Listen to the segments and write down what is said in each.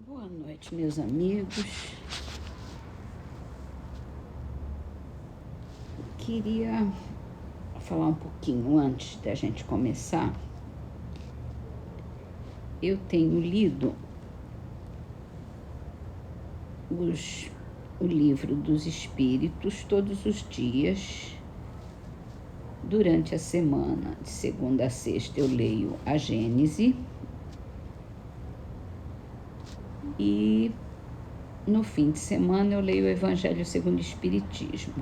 Boa noite, meus amigos. Queria falar um pouquinho antes da gente começar. Eu tenho lido o livro dos Espíritos todos os dias. Durante a semana, de segunda a sexta, eu leio a Gênese. E no fim de semana eu leio o Evangelho segundo o Espiritismo.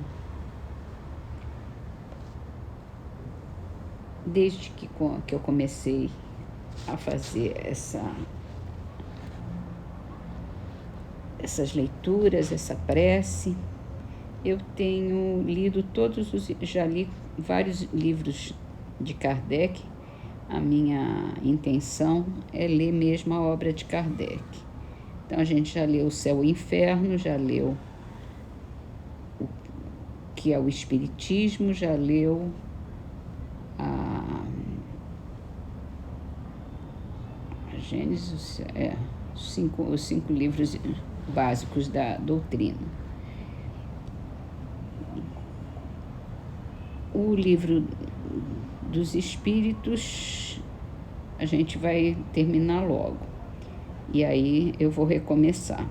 Desde que eu comecei a fazer essas leituras, essa prece, eu tenho lido já li vários livros de Kardec. A minha intenção é ler mesmo a obra de Kardec. Então a gente já leu O Céu e o Inferno, já leu o que é o Espiritismo, já leu a Gênesis, os cinco livros básicos da doutrina. O livro dos Espíritos a gente vai terminar logo. E aí eu vou recomeçar.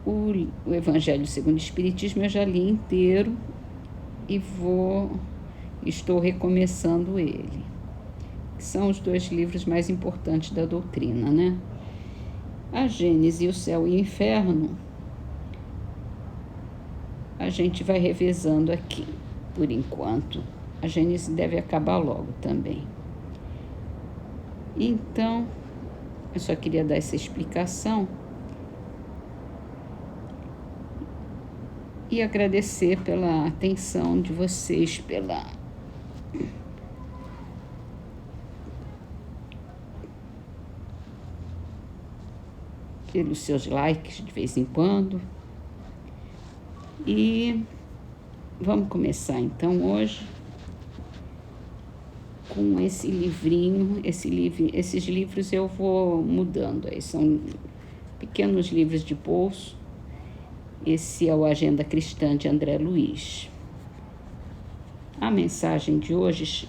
O Evangelho segundo o Espiritismo eu já li inteiro e estou recomeçando ele. São os dois livros mais importantes da doutrina, né? A Gênese, o Céu e o Inferno, a gente vai revezando aqui, por enquanto. A Gênese deve acabar logo também. Então, eu só queria dar essa explicação e agradecer pela atenção de vocês, pelos seus likes de vez em quando. E vamos começar então hoje com esse livrinho. Esses livros eu vou mudando aí, são pequenos livros de bolso. Esse é o Agenda Cristã de André Luiz. A mensagem de hoje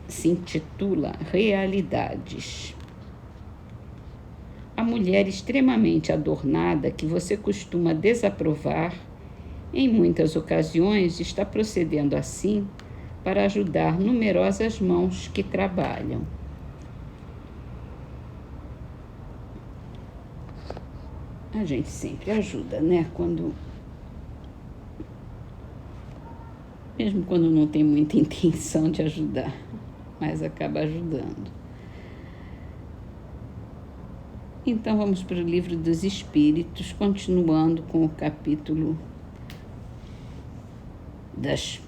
se intitula Realidades. A mulher extremamente adornada que você costuma desaprovar, em muitas ocasiões está procedendo assim para ajudar numerosas mãos que trabalham. A gente sempre ajuda, né? Mesmo quando não tem muita intenção de ajudar, mas acaba ajudando. Então vamos para o Livro dos Espíritos, continuando com o capítulo das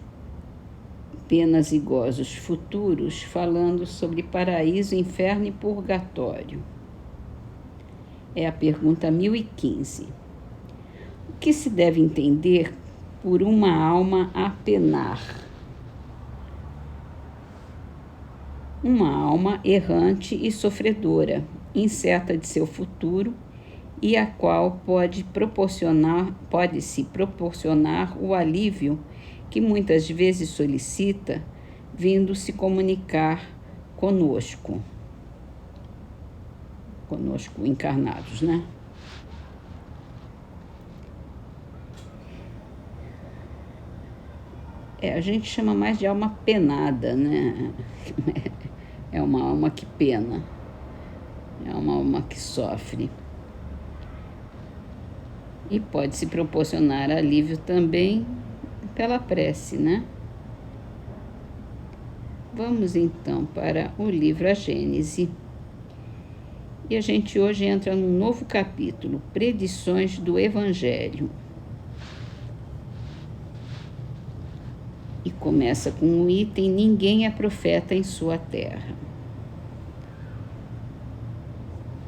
penas e gozos futuros, falando sobre paraíso, inferno e purgatório. É a pergunta 1015. O que se deve entender por uma alma a penar? Uma alma errante e sofredora, incerta de seu futuro, e a qual pode-se proporcionar o alívio que muitas vezes solicita, vindo se comunicar conosco encarnados, né? A gente chama mais de alma penada, né? É uma alma que pena, é uma alma que sofre. E pode se proporcionar alívio também pela prece, né? Vamos então para o livro A Gênese. E a gente hoje entra num novo capítulo, Predições do Evangelho. E começa com o item Ninguém é profeta em sua terra.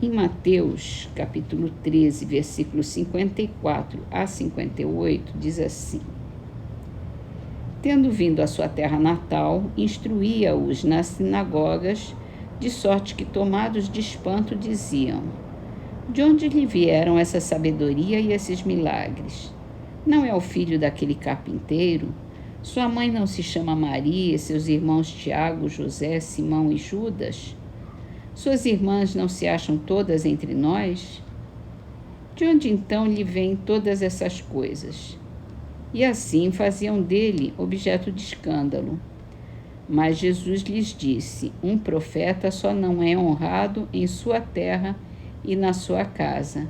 Em Mateus, capítulo 13, versículos 54 a 58, diz assim: Tendo vindo à sua terra natal, instruía-os nas sinagogas, de sorte que, tomados de espanto, diziam: De onde lhe vieram essa sabedoria e esses milagres? Não é o filho daquele carpinteiro? Sua mãe não se chama Maria, seus irmãos Tiago, José, Simão e Judas? Suas irmãs não se acham todas entre nós? De onde então lhe vêm todas essas coisas? E assim faziam dele objeto de escândalo. Mas Jesus lhes disse: um profeta só não é honrado em sua terra e na sua casa.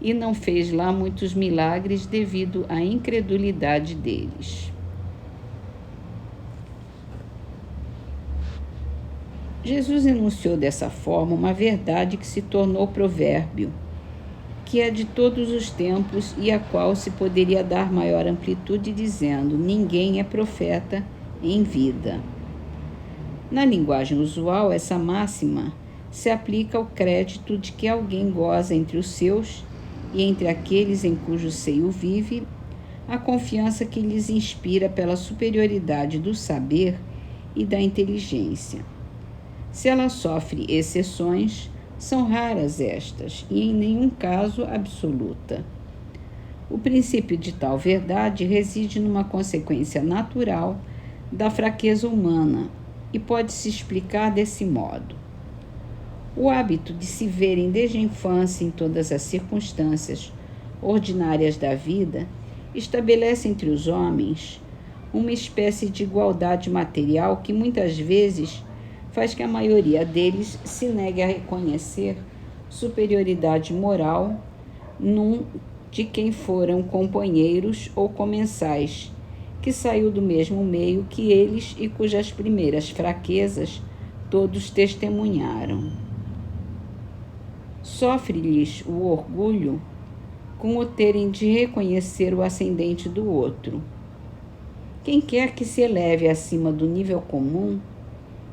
E não fez lá muitos milagres devido à incredulidade deles. Jesus enunciou dessa forma uma verdade que se tornou provérbio, que é de todos os tempos e a qual se poderia dar maior amplitude dizendo: ninguém é profeta em vida. Na linguagem usual, essa máxima se aplica ao crédito de que alguém goza entre os seus e entre aqueles em cujo seio vive, a confiança que lhes inspira pela superioridade do saber e da inteligência. Se ela sofre exceções, são raras estas e em nenhum caso absoluta. O princípio de tal verdade reside numa consequência natural da fraqueza humana e pode se explicar desse modo. O hábito de se verem desde a infância em todas as circunstâncias ordinárias da vida estabelece entre os homens uma espécie de igualdade material que muitas vezes faz que a maioria deles se negue a reconhecer superioridade moral de quem foram companheiros ou comensais, que saiu do mesmo meio que eles e cujas primeiras fraquezas todos testemunharam. Sofre-lhes o orgulho com o terem de reconhecer o ascendente do outro. Quem quer que se eleve acima do nível comum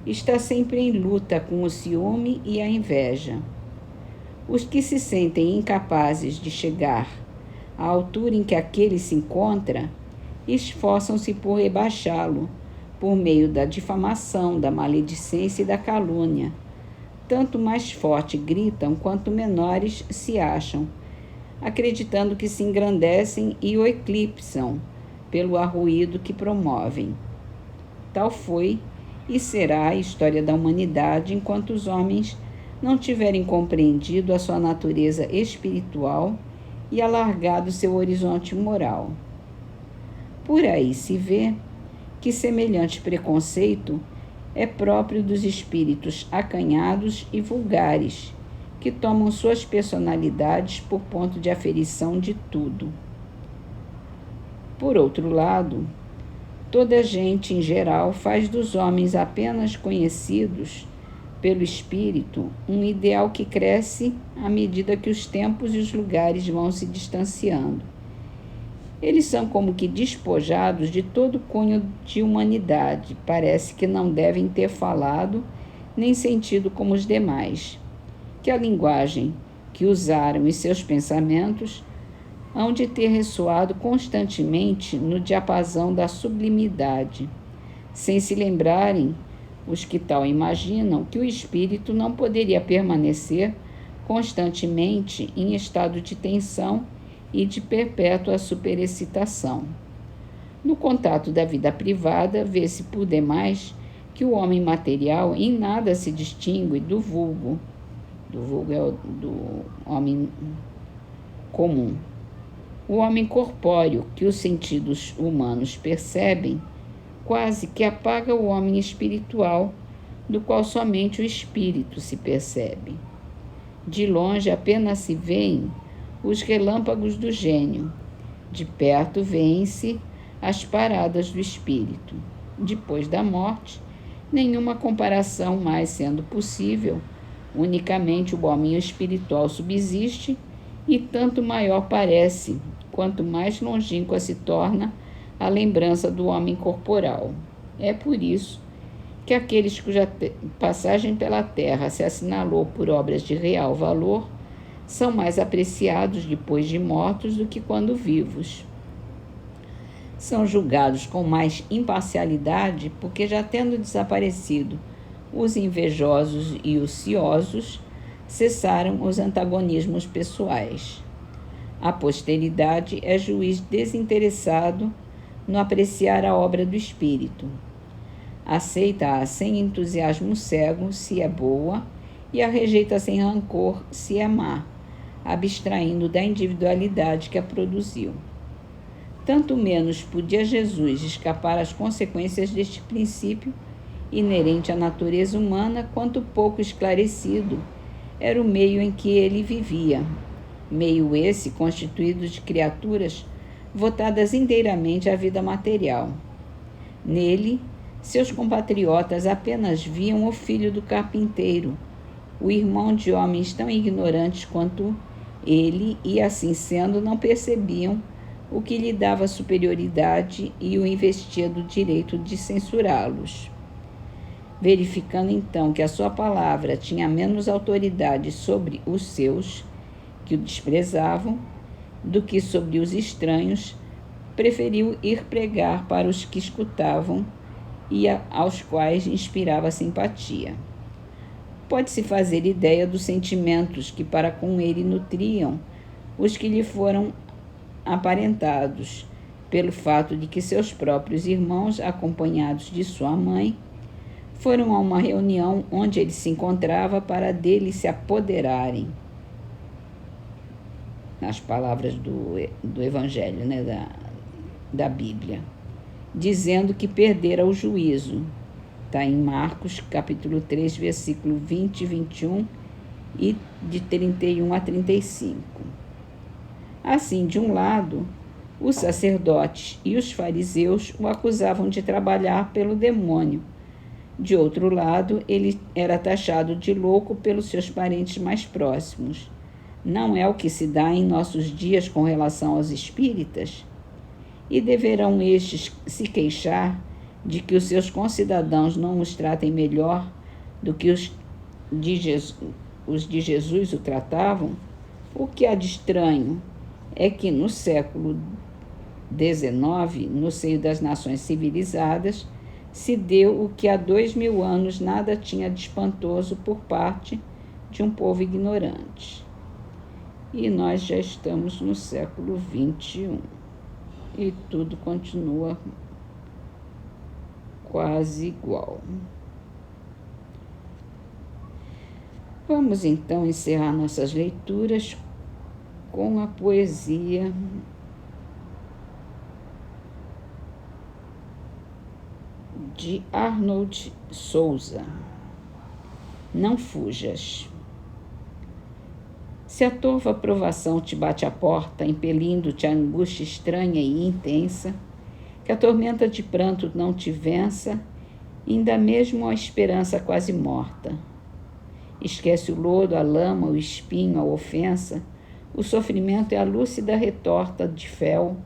está sempre em luta com o ciúme e a inveja. Os que se sentem incapazes de chegar à altura em que aquele se encontra, esforçam-se por rebaixá-lo, por meio da difamação, da maledicência e da calúnia. Tanto mais forte gritam quanto menores se acham, acreditando que se engrandecem e o eclipsam pelo arruído que promovem. Tal foi e será a história da humanidade enquanto os homens não tiverem compreendido a sua natureza espiritual e alargado seu horizonte moral. Por aí se vê que semelhante preconceito é próprio dos espíritos acanhados e vulgares, que tomam suas personalidades por ponto de aferição de tudo. Por outro lado, toda a gente, em geral, faz dos homens apenas conhecidos pelo espírito um ideal que cresce à medida que os tempos e os lugares vão se distanciando. Eles são como que despojados de todo cunho de humanidade, parece que não devem ter falado nem sentido como os demais, que a linguagem que usaram e seus pensamentos hão de ter ressoado constantemente no diapasão da sublimidade, sem se lembrarem, os que tal imaginam, que o espírito não poderia permanecer constantemente em estado de tensão e de perpétua superexcitação. No contato da vida privada, vê-se por demais que o homem material em nada se distingue do vulgo. Do vulgo é do homem comum. O homem corpóreo, que os sentidos humanos percebem, quase que apaga o homem espiritual, do qual somente o espírito se percebe. De longe apenas se veem os relâmpagos do gênio, de perto vêem-se as paradas do espírito. Depois da morte, nenhuma comparação mais sendo possível, unicamente o homem espiritual subsiste e tanto maior parece, quanto mais longínqua se torna a lembrança do homem corporal. É por isso que aqueles cuja passagem pela terra se assinalou por obras de real valor são mais apreciados depois de mortos do que quando vivos. São julgados com mais imparcialidade porque, já tendo desaparecido os invejosos e ociosos, cessaram os antagonismos pessoais. A posteridade é juiz desinteressado no apreciar a obra do Espírito. Aceita-a sem entusiasmo cego, se é boa, e a rejeita sem rancor, se é má, abstraindo da individualidade que a produziu. Tanto menos podia Jesus escapar às consequências deste princípio inerente à natureza humana, quanto pouco esclarecido era o meio em que ele vivia, meio esse constituído de criaturas votadas inteiramente à vida material. Nele, seus compatriotas apenas viam o filho do carpinteiro, o irmão de homens tão ignorantes quanto ele, e assim sendo, não percebiam o que lhe dava superioridade e o investia do direito de censurá-los. Verificando então que a sua palavra tinha menos autoridade sobre os seus, que o desprezavam, do que sobre os estranhos, preferiu ir pregar para os que escutavam e aos quais inspirava simpatia. Pode-se fazer ideia dos sentimentos que para com ele nutriam os que lhe foram aparentados, pelo fato de que seus próprios irmãos, acompanhados de sua mãe, foram a uma reunião onde ele se encontrava para dele se apoderarem. Nas palavras do Evangelho, da Bíblia, dizendo que perdera o juízo. Está em Marcos, capítulo 3, versículo 20 e 21 e de 31 a 35. Assim, de um lado, os sacerdotes e os fariseus o acusavam de trabalhar pelo demônio. De outro lado, ele era taxado de louco pelos seus parentes mais próximos. Não é o que se dá em nossos dias com relação aos espíritas? E deverão estes se queixar de que os seus concidadãos não os tratem melhor do que os de Jesus o tratavam? O que há de estranho é que no século XIX, no seio das nações civilizadas, se deu o que há 2000 anos nada tinha de espantoso por parte de um povo ignorante. E nós já estamos no século XXI e tudo continua quase igual. Vamos então encerrar nossas leituras com a poesia de Arnold Souza. Não fujas. Se a torva provação te bate à porta, impelindo-te a angústia estranha e intensa, que a tormenta de pranto não te vença, ainda mesmo a esperança quase morta. Esquece o lodo, a lama, o espinho, a ofensa, o sofrimento é a lúcida retorta de fel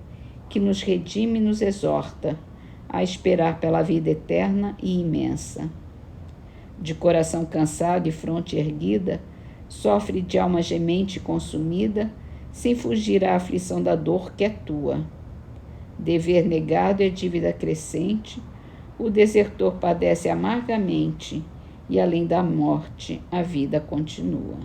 que nos redime e nos exorta a esperar pela vida eterna e imensa. De coração cansado e fronte erguida, sofre de alma gemente e consumida, sem fugir à aflição da dor que é tua. Dever negado é dívida crescente, o desertor padece amargamente, e além da morte a vida continua.